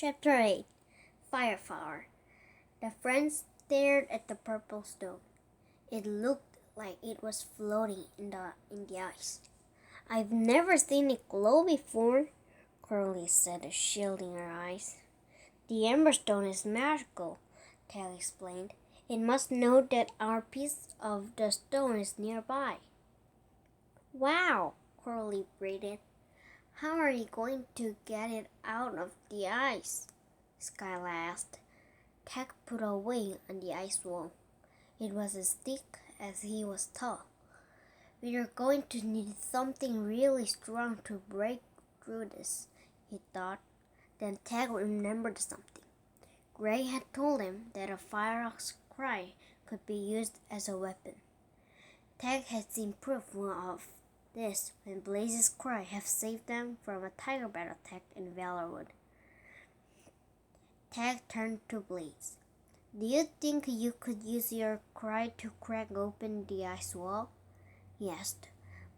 Chapter 8 Fireflower. The friends stared at the purple stone. It looked like it was floating in the ice. "I've never seen it glow before," Curly said, shielding her eyes. "The Emberstone is magical," Tail explained. "It must know that our piece of the stone is nearby." "Wow," Curly breathed. "How are you going to get it out of the ice?" Skyla asked. Tag put a wing on the ice wall. It was as thick as he was tall. "We are going to need something really strong to break through this," he thought. Then Tag remembered something. Gray had told him that a Firehawk's cry could be used as a weapon. Tag had seen proof of this when Blaze's cry had saved them from a tiger bat attack in Valorwood. Tag turned to Blaze. "Do you think you could use your cry to crack open the ice wall?" he asked.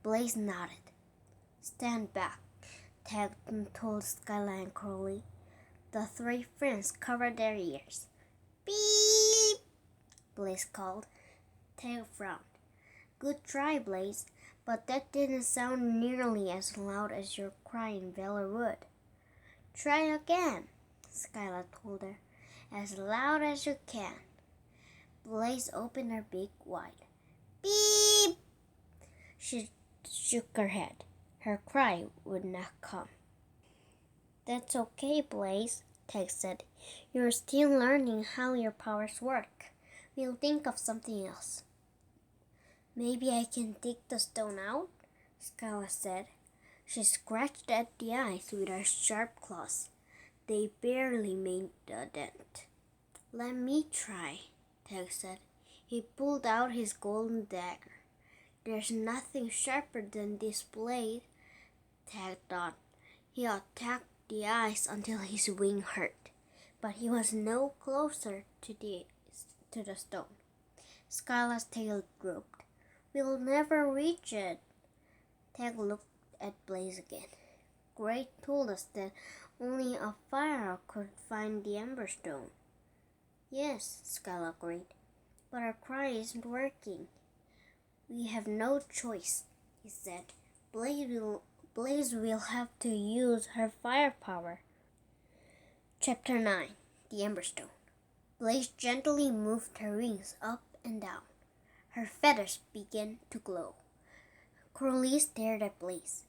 Blaze nodded. "Stand back," Tag told Skyla and Curly. The three friends covered their ears. "Beep!" Blaze called. Tag frowned. "Good try, Blaze, but that didn't sound nearly as loud as your cry in Valorwood." "Try again," Skyla told her. "As loud as you can." Blaze opened her beak wide. "Beep!" She shook her head. Her cry would not come. "That's okay, Blaze," Tag said. "You're still learning how your powers work. We'll think of something else." "Maybe I can dig the stone out," Skyla said. She scratched at the ice with her sharp claws. They barely made a dent. "Let me try," Tag said. He pulled out his golden dagger. "There's nothing sharper than this blade," Tag thought. He attacked the ice until his wing hurt, but he was no closer to the stone. Skyla's tail drooped. "We'll never reach it." Tag looked at Blaze again. "Gray told us that only a Firehawk could find the Emberstone." "Yes," Skyla agreed, "but our cry isn't working." "We have no choice," he said. Blaze will have to use her firepower." Chapter 9 The Emberstone. Blaze gently moved her wings up and down. Her feathers began to glow. Curly stared at Blaze.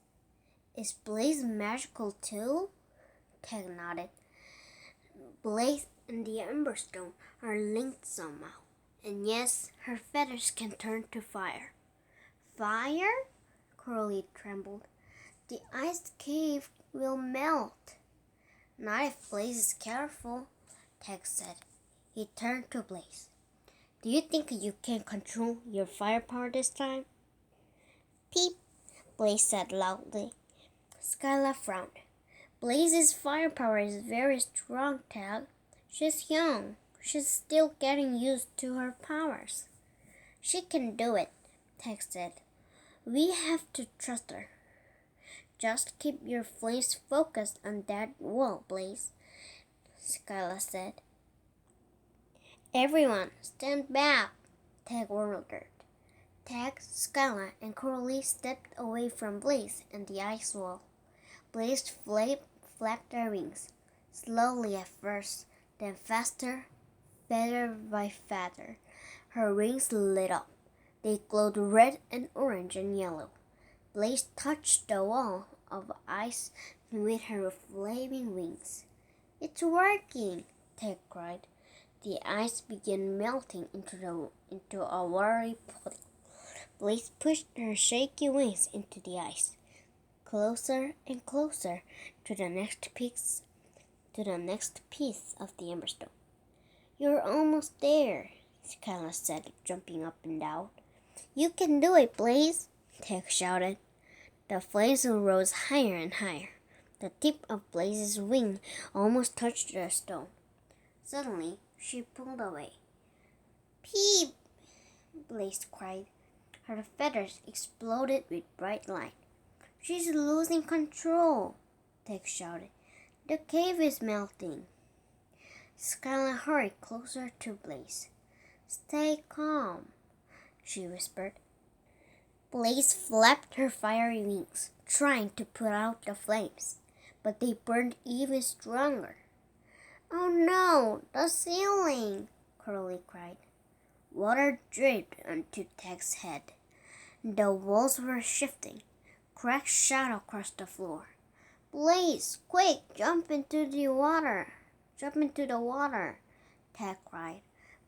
"Is Blaze magical too?" Tag nodded. "Blaze and the Emberstone are linked somehow. And yes, her feathers can turn to fire." "Fire?" Curly trembled. "The ice cave will melt." "Not if Blaze is careful," Tag said. He turned to Blaze. "Do you think you can control your firepower this time?" "Peep," Blaze said loudly. Skyla frowned. "Blaze's firepower is very strong, Tag. She's young. She's still getting used to her powers." "She can do it," Tag said. "We have to trust her." "Just keep your flames focused on that wall, Blaze," Skyla said. "Everyone, stand back," Tag ordered. Tag, Skyla, and Curly stepped away from Blaze and the ice wall. Blaze flapped her wings, slowly at first, then faster, feather by feather. Her wings lit up. They glowed red and orange and yellow. Blaze touched the wall of ice with her flaming wings. "It's working!" Tag cried. The ice began melting into a watery puddle. Blaze pushed her shaky wings into the ice, closer and closer to the next piece of the Emberstone. "You're almost there," Skyla said, jumping up and down. "You can do it, Blaze!" Tag shouted. The flames rose higher and higher. The tip of Blaze's wing almost touched the stone. Suddenly, she pulled away. "Peep!" Blaze cried. Her feathers exploded with bright light. "She's losing control," Tag shouted. The cave is melting. Skylar hurried closer to Blaze. Stay calm, she whispered. Blaze flapped her fiery wings, trying to put out the flames, but they burned even stronger. Oh no, the ceiling! Curly cried. Water dripped onto Tag's head. The walls were shifting. Cracks shot across the floor. Blaze, quick, jump into the water! Jump into the water! Tag cried.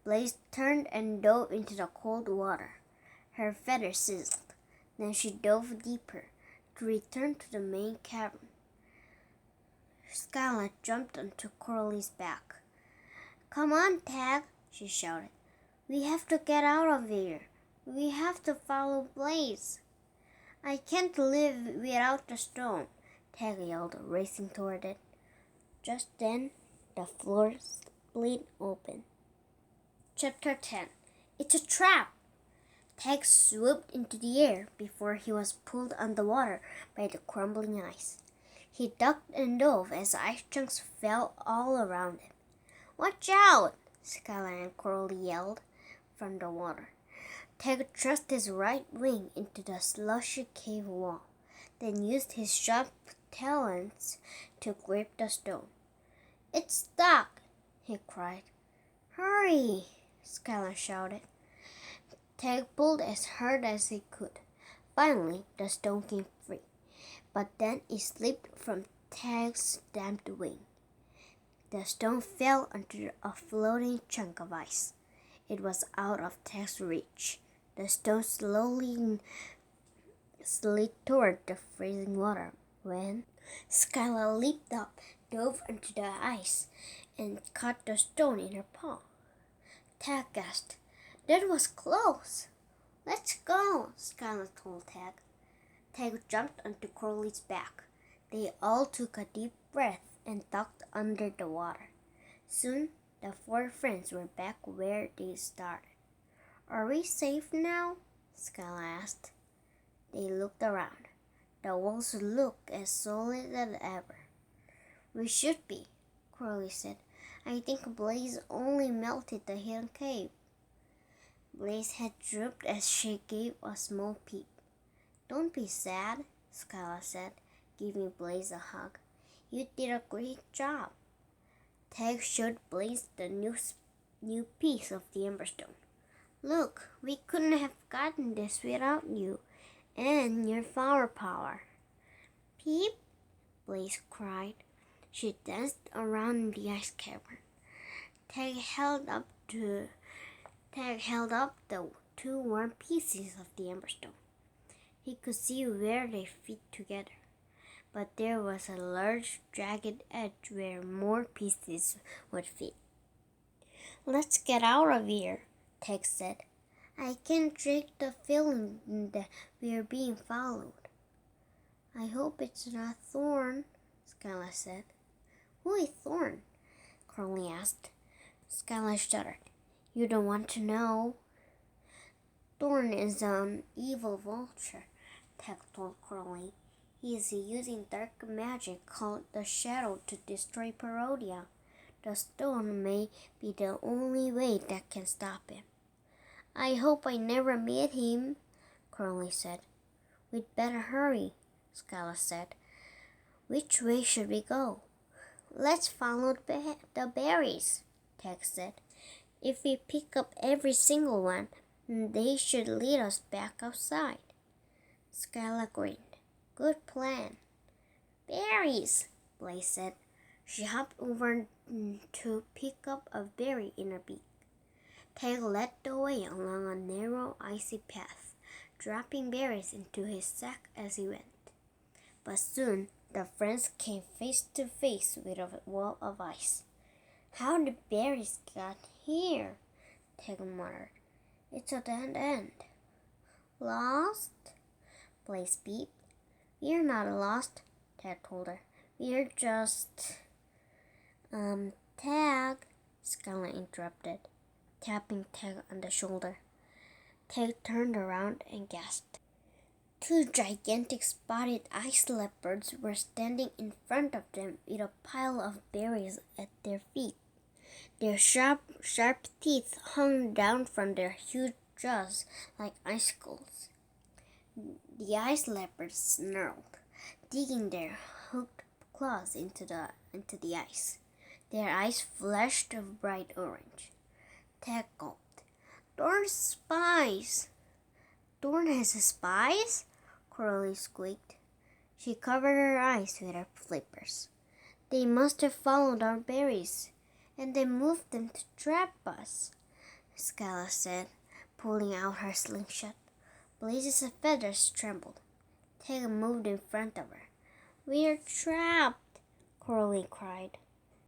Blaze turned and dove into the cold water. Her feathers sizzled. Then she dove deeper to return to the main cavern. Skylar jumped onto Curly's back. Come on, Tag, she shouted. We have to get out of here. We have to follow Blaze. I can't live without the stone, Tag yelled, racing toward it. Just then, the floor split open. Chapter 10. It's a trap! Tag swooped into the air before he was pulled underwater by the crumbling ice. He ducked and dove as ice chunks fell all around him. Watch out! Skylar and Curly yelled from the water. Tag thrust his right wing into the slushy cave wall, then used his sharp talons to grip the stone. It's stuck! He cried. Hurry! Skylar shouted. Tag pulled as hard as he could. Finally, the stone came free, but then it slipped from Tag's damped wing. The stone fell onto a floating chunk of ice. It was out of Tag's reach. The stone slowly slid toward the freezing water when Skylar leaped up, dove into the ice, and caught the stone in her paw. Tag gasped. That was close. Let's go, Skylar told Tag. Tag jumped onto Curly's back. They all took a deep breath and ducked under the water. Soon, the four friends were back where they started. Are we safe now? Skylar asked. They looked around. The walls looked as solid as ever. We should be, Curly said. I think Blaze only melted the hidden cave. Blaze's head drooped as she gave a small peep. Don't be sad, Skylar said, giving Blaze a hug. You did a great job. Tag showed Blaze the new piece of the Emberstone. Look, we couldn't have gotten this without you and your flower power. Peep, Blaze cried. She danced around the ice cavern. Tag held up the two warm pieces of the Emberstone. He could see where they fit together, but there was a large jagged edge where more pieces would fit. Let's get out of here, Tag said. I can't shake the feeling that we are being followed. I hope it's not Thorn, Skylar said. Who is Thorn? Curly asked. Skylar shuddered. You don't want to know. Thorn is an evil vulture, Tag told Curly. He is using dark magic called the Shadow to destroy Parodia. The stone may be the only way that can stop him. I hope I never meet him, Curly said. We'd better hurry, Skylar said. Which way should we go? Let's follow the berries, Tag said. If we pick up every single one, they should lead us back outside. Skylar grinned. Good plan. Berries, Blaze said. She hopped over to pick up a berry in her beak. Tag led the way along a narrow, icy path, dropping berries into his sack as he went. But soon, the friends came face to face with a wall of ice. How the berries got here? Tag muttered. It's a dead end. Lost? Blaze beeped. We're not lost, Tag told her. We're just... Tag, Skylar interrupted, tapping Tag on the shoulder. Tag turned around and gasped. Two gigantic spotted ice leopards were standing in front of them with a pile of berries at their feet. Their sharp teeth hung down from their huge jaws like icicles. The ice leopards snarled, digging their hooked claws into the ice. Their eyes flashed a bright orange. Ted gulped. "Thorn's spies!" "Thorn has spies?" Coralie squeaked. She covered her eyes with her flippers. "They must have followed our berries, and then moved them to trap us," Skyla said, pulling out her slingshot. Blaze's feathers trembled. Tega moved in front of her. "We're trapped!" Coralie cried.